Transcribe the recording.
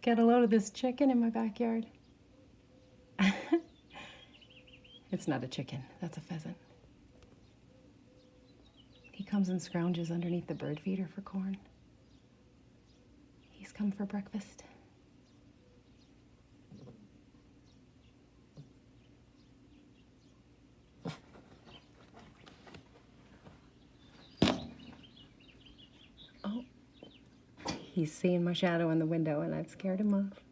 Get a load of this chicken in my backyard. It's not a chicken, that's a pheasant. He comes and scrounges underneath the bird feeder for corn. He's come for breakfast. Oh, he's seeing my shadow in the window and I've scared him off.